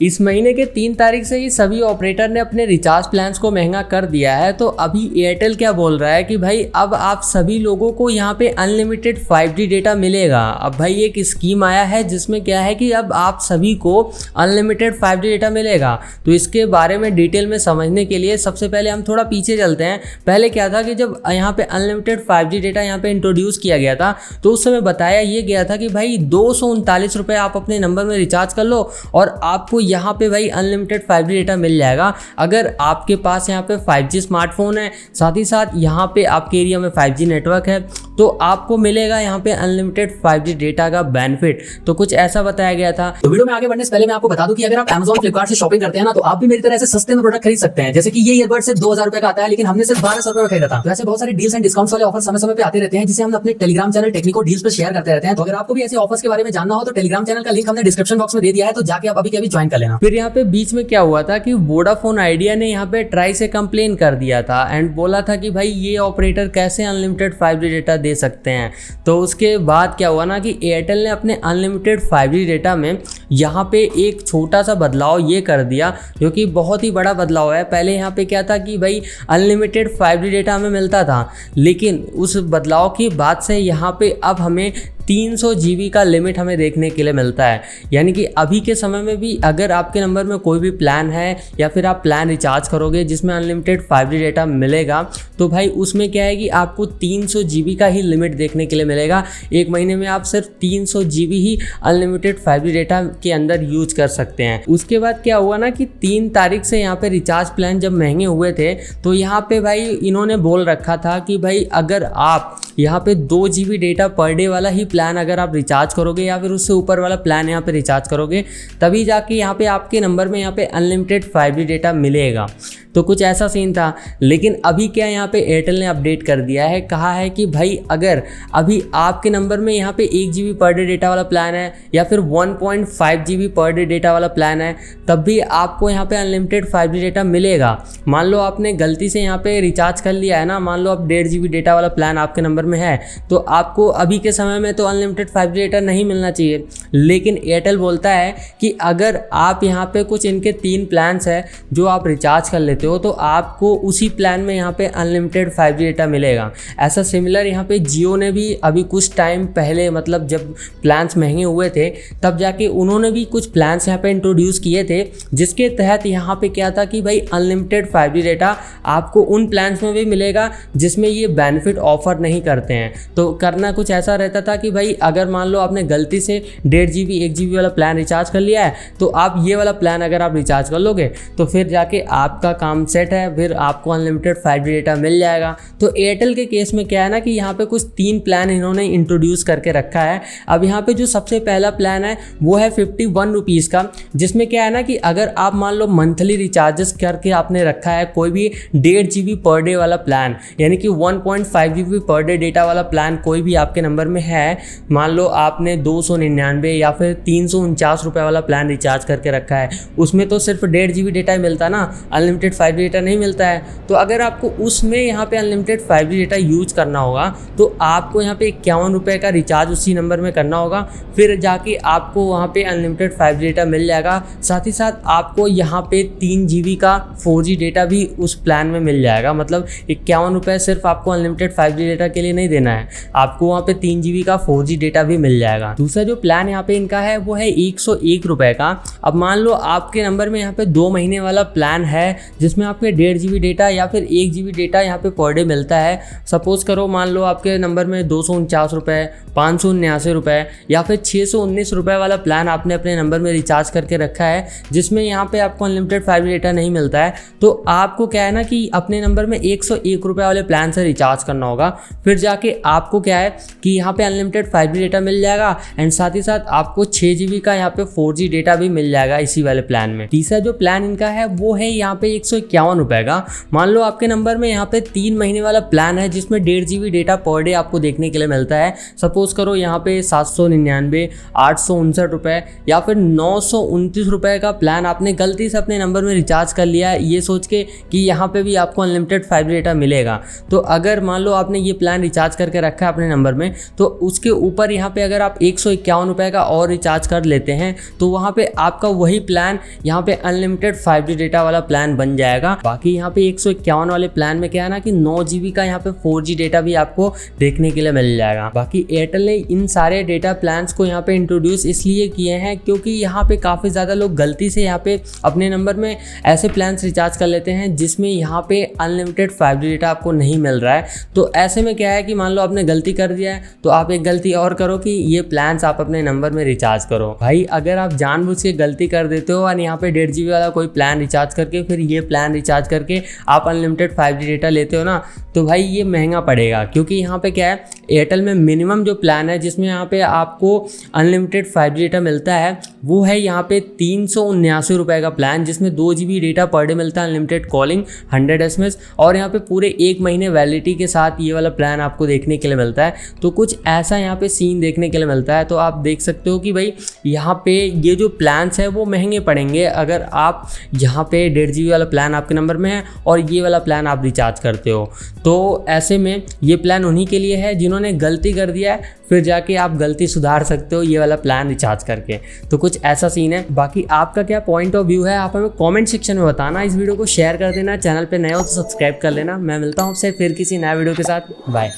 इस महीने के 3 तारीख से ही सभी ऑपरेटर ने अपने रिचार्ज प्लान्स को महंगा कर दिया है। तो अभी एयरटेल क्या बोल रहा है कि भाई अब आप सभी लोगों को यहाँ पे अनलिमिटेड 5G डेटा मिलेगा। अब भाई एक स्कीम आया है जिसमें क्या है कि अब आप सभी को अनलिमिटेड 5G डेटा मिलेगा। तो इसके बारे में डिटेल में समझने के लिए सबसे पहले हम थोड़ा पीछे चलते हैं। पहले क्या था कि जब यहाँ पे अनलिमिटेड 5G डेटा यहाँ पे इंट्रोड्यूस किया गया था तो उस समय बताया ये गया था कि भाई 239 रुपये आप अपने नंबर में रिचार्ज कर लो और आपको यहाँ पे भाई अनलिमिटेड 5G डेटा मिल जाएगा। अगर आपके पास यहाँ पे 5G स्मार्टफोन है, साथ ही साथ यहाँ पे आपके एरिया में 5G नेटवर्क है, तो आपको मिलेगा यहाँ पे अनलिमिटेड 5G डेटा का बेनिफिट। तो कुछ ऐसा बताया गया था। तो वीडियो में आगे बढ़ने से पहले मैं आपको बता दूं कि अगर आप Amazon फ्लिपकार्ट से शॉपिंग करते हैं ना, तो आप भी मेरी तरह से सस्ते में प्रोडक्ट खरीद सकते हैं। जैसे कि ये ईयरबड सिर्फ 2000 रुपए का आता है, लेकिन हमने सिर्फ 1200 रुपए में खरीदा था। तो ऐसे बहुत सारे डील्स एंड डिस्काउंट्स वाले ऑफर समय समय पे आते रहते हैं, जिसे हम अपने टेलीग्राम चैनल टेक्निको डील्स पे शेयर करते रहते हैं। तो अगर आपको भी ऐसे ऑफर्स के बारे में जानना हो तो टेलीग्राम चैनल का लिंक हमने डिस्क्रिप्शन बॉक्स में दे दिया है, तो जाके आप अभी के अभी ज्वाइन कर लेना। फिर यहाँ पे बीच में क्या हुआ था कि वोडाफोन आइडिया ने यहाँ पे ट्राई से कंप्लेन कर दिया था एंड बोला था कि भाई ये ऑपरेटर कैसे अनलिमिटेड 5G डेटा दे सकते हैं। तो उसके बाद क्या हुआ ना कि एयरटेल ने अपने अनलिमिटेड 5G डेटा में यहाँ पे एक छोटा सा बदलाव ये कर दिया, जो कि बहुत ही बड़ा बदलाव है। पहले यहाँ पे क्या था कि भाई अनलिमिटेड 5G डेटा हमें मिलता था, लेकिन उस बदलाव की बाद से यहाँ पे अब हमें 300 GB का लिमिट हमें देखने के लिए मिलता है। यानी कि अभी के समय में भी अगर आपके नंबर में कोई भी प्लान है या फिर आप प्लान रिचार्ज करोगे जिसमें अनलिमिटेड 5G डेटा मिलेगा, तो भाई उसमें क्या है कि आपको 300 GB का ही लिमिट देखने के लिए मिलेगा। एक महीने में आप सिर्फ 300 GB ही अनलिमिटेड 5G डेटा के अंदर यूज कर सकते हैं। उसके बाद क्या हुआ ना कि 3 तारीख से यहाँ पे रिचार्ज प्लान जब महंगे हुए थे तो यहाँ पे भाई इन्होंने बोल रखा था कि भाई अगर आप यहाँ पे 2 GB डेटा पर डे वाला ही प्लान अगर आप रिचार्ज करोगे या फिर उससे ऊपर वाला प्लान यहाँ पे रिचार्ज करोगे, तभी जाके यहाँ पे आपके नंबर में यहाँ पे अनलिमिटेड 5G डेटा मिलेगा। तो कुछ ऐसा सीन था। लेकिन अभी क्या यहाँ पे एयरटेल ने अपडेट कर दिया है, कहा है कि भाई अगर अभी आपके नंबर में यहाँ पे 1 GB पर डे डेटा वाला प्लान है या फिर 1.5 GB पर डे डेटा वाला प्लान है, तब भी आपको यहाँ पे अनलिमिटेड 5G डेटा मिलेगा। मान लो आपने गलती से यहाँ पे रिचार्ज कर लिया है ना, मान लो आप 1.5 GB डेटा वाला प्लान आपके नंबर में है, तो आपको अभी के समय में तो अनलिमिटेड 5G डेटा नहीं मिलना चाहिए। लेकिन एयरटेल बोलता है कि अगर आप यहाँ पे कुछ इनके 3 प्लान्स है जो आप रिचार्ज कर लेते हो तो आपको उसी प्लान में यहाँ पे अनलिमिटेड 5G डेटा मिलेगा। ऐसा सिमिलर यहाँ पे जियो ने भी अभी कुछ टाइम पहले, मतलब जब प्लान्स महंगे हुए थे तब जाके उन्होंने भी कुछ प्लान्स यहाँ पे इंट्रोड्यूस किए थे, जिसके तहत यहाँ पे क्या था कि भाई अनलिमिटेड 5G डेटा आपको उन प्लान्स में भी मिलेगा जिसमें ये बेनिफिट ऑफर नहीं करते हैं। तो करना कुछ ऐसा रहता था कि भाई अगर मान लो आपने गलती से 1.5 GB 1 GB वाला प्लान रिचार्ज कर लिया है, तो आप ये वाला प्लान अगर आप रिचार्ज कर लोगे तो फिर जाके आपका काम सेट है, फिर आपको अनलिमिटेड 5G डेटा मिल जाएगा। तो एयरटेल के केस में क्या है ना कि यहाँ पे कुछ 3 प्लान इन्होंने इंट्रोड्यूस करके रखा है। अब यहाँ पे जो सबसे पहला प्लान है वो है 51 रुपीज़ का, जिसमें क्या है ना कि अगर आप मान लो मंथली रिचार्जेस करके आपने रखा है कोई भी 1.5 GB पर डे वाला प्लान, यानी कि 1.5 GB पर डे डेटा वाला प्लान कोई भी आपके नंबर में है, मान लो आपने 299 या फिर 349 रुपये वाला प्लान रिचार्ज करके रखा है, उसमें तो सिर्फ 1.5 GB डेटा ही मिलता ना, अनलिमिटेड 5G डेटा नहीं मिलता है। तो अगर आपको उसमें यहाँ पे अनलिमिटेड 5G डेटा यूज करना होगा तो आपको यहाँ पे 51 रुपये का रिचार्ज उसी नंबर में करना होगा, फिर जाके आपको वहाँ पे अनलिमिटेड 5G डेटा मिल जाएगा। साथ ही साथ आपको यहाँ पे 3 GB का 4G डेटा भी उस प्लान में मिल जाएगा। मतलब 51 रुपये सिर्फ आपको अनलिमिटेड 5G डेटा के लिए नहीं देना है, आपको वहाँ पे 3 GB का 4G डेटा भी मिल जाएगा। दूसरा जो प्लान यहाँ पे इनका है वो है 101 रुपये का। अब मान लो आपके नंबर में यहाँ पे 2 महीने वाला प्लान है जिसमें आपके 1.5 GB डेटा या फिर 1 GB डेटा यहाँ पे पर डे मिलता है। सपोज करो मान लो आपके नंबर में 249 रुपये, 579 रुपये या फिर 619 रुपये वाला प्लान आपने अपने नंबर में रिचार्ज करके रखा है, जिसमें यहाँ पे आपको अनलिमिटेड 5G डेटा नहीं मिलता है। तो आपको क्या है ना कि अपने नंबर में 101 रुपये वाले प्लान से रिचार्ज करना होगा, फिर जाके आपको क्या है कि यहाँ पे अनलिमिटेड 5G डेटा मिल जाएगा एंड साथ ही साथ आपको 6 GB का यहाँ पे 4G डेटा भी मिल जाएगा इसी वाले प्लान में। तीसरा जो प्लान इनका है वो है यहाँ पे 151 रुपये का। मान लो आपके नंबर में यहाँ पे 3 महीने वाला प्लान है जिसमें 1.5 GB डेटा पर डे आपको देखने के लिए मिलता है। सपोज करो यहाँ पे 799, 859 रुपये या फिर 929 रुपये का प्लान आपने गलती से अपने नंबर में रिचार्ज कर लिया है, ये सोच के कि यहाँ पे भी आपको अनलिमिटेड 5G डेटा मिलेगा। तो अगर मान लो आपने ये प्लान रिचार्ज करके रखा है अपने नंबर में, तो उसके ऊपर यहाँ पे अगर आप 151 रुपये का और रिचार्ज कर लेते हैं तो वहाँ पे आपका वही प्लान यहाँ पे अनलिमिटेड 5G डेटा वाला प्लान बन जाएगा। बाकी यहाँ पे 151 वाले प्लान में क्या है ना कि 9 GB का यहाँ पे 4G डेटा भी आपको देखने के लिए मिल जाएगा। बाकी एयरटेल ने इन सारे डेटा प्लान्स को यहाँ पे इंट्रोड्यूस इसलिए किए हैं क्योंकि यहाँ पे काफ़ी ज़्यादा लोग गलती से यहाँ पे अपने नंबर में ऐसे प्लान्स रिचार्ज कर लेते हैं जिसमें यहाँ पे अनलिमिटेड 5G डेटा आपको नहीं मिल रहा है। तो ऐसे में क्या है कि मान लो आपने गलती कर दिया है तो आप एक गलती और करो कि ये प्लान्स आप अपने नंबर में रिचार्ज करो। भाई अगर आप जानबूझ के गलती कर देते हो और यहाँ पे 1.5 GB वाला कोई प्लान रिचार्ज करके फिर ये प्लान रिचार्ज करके आप अनलिमिटेड 5G डेटा लेते हो ना, तो भाई ये महंगा पड़ेगा। क्योंकि यहाँ पे क्या है, एयरटेल में मिनिमम जो प्लान है जिसमें यहाँ पे आपको अनलिमिटेड 5G डेटा मिलता है वो है यहाँ पे 379 रुपये का प्लान, जिसमें 2 GB डेटा पर डे मिलता है, अनलिमिटेड कॉलिंग, 100 SMS और यहाँ पे पूरे 1 महीने वैलिडिटी के साथ ये वाला प्लान आपको देखने के लिए मिलता है। तो कुछ ऐसा यहाँ पे सीन देखने के लिए मिलता है। तो आप देख सकते हो कि भाई यहाँ पे ये जो प्लान्स है वो महंगे पड़ेंगे अगर आप यहाँ पे 1.5 GB वाला प्लान आपके नंबर में है और ये वाला प्लान आप रिचार्ज करते हो। तो ऐसे में ये प्लान उन्हीं के लिए है जिन्होंने गलती कर दिया है, फिर जाके आप गलती सुधार सकते हो ये वाला प्लान रिचार्ज करके। तो कुछ ऐसा सीन है। बाकी आपका क्या पॉइंट ऑफ व्यू है आप हमें कमेंट सेक्शन में बताना। इस वीडियो को शेयर कर देना, चैनल पे नए हो तो सब्सक्राइब कर लेना। मैं मिलता हूँ आपसे फिर किसी नए वीडियो के साथ। बाय।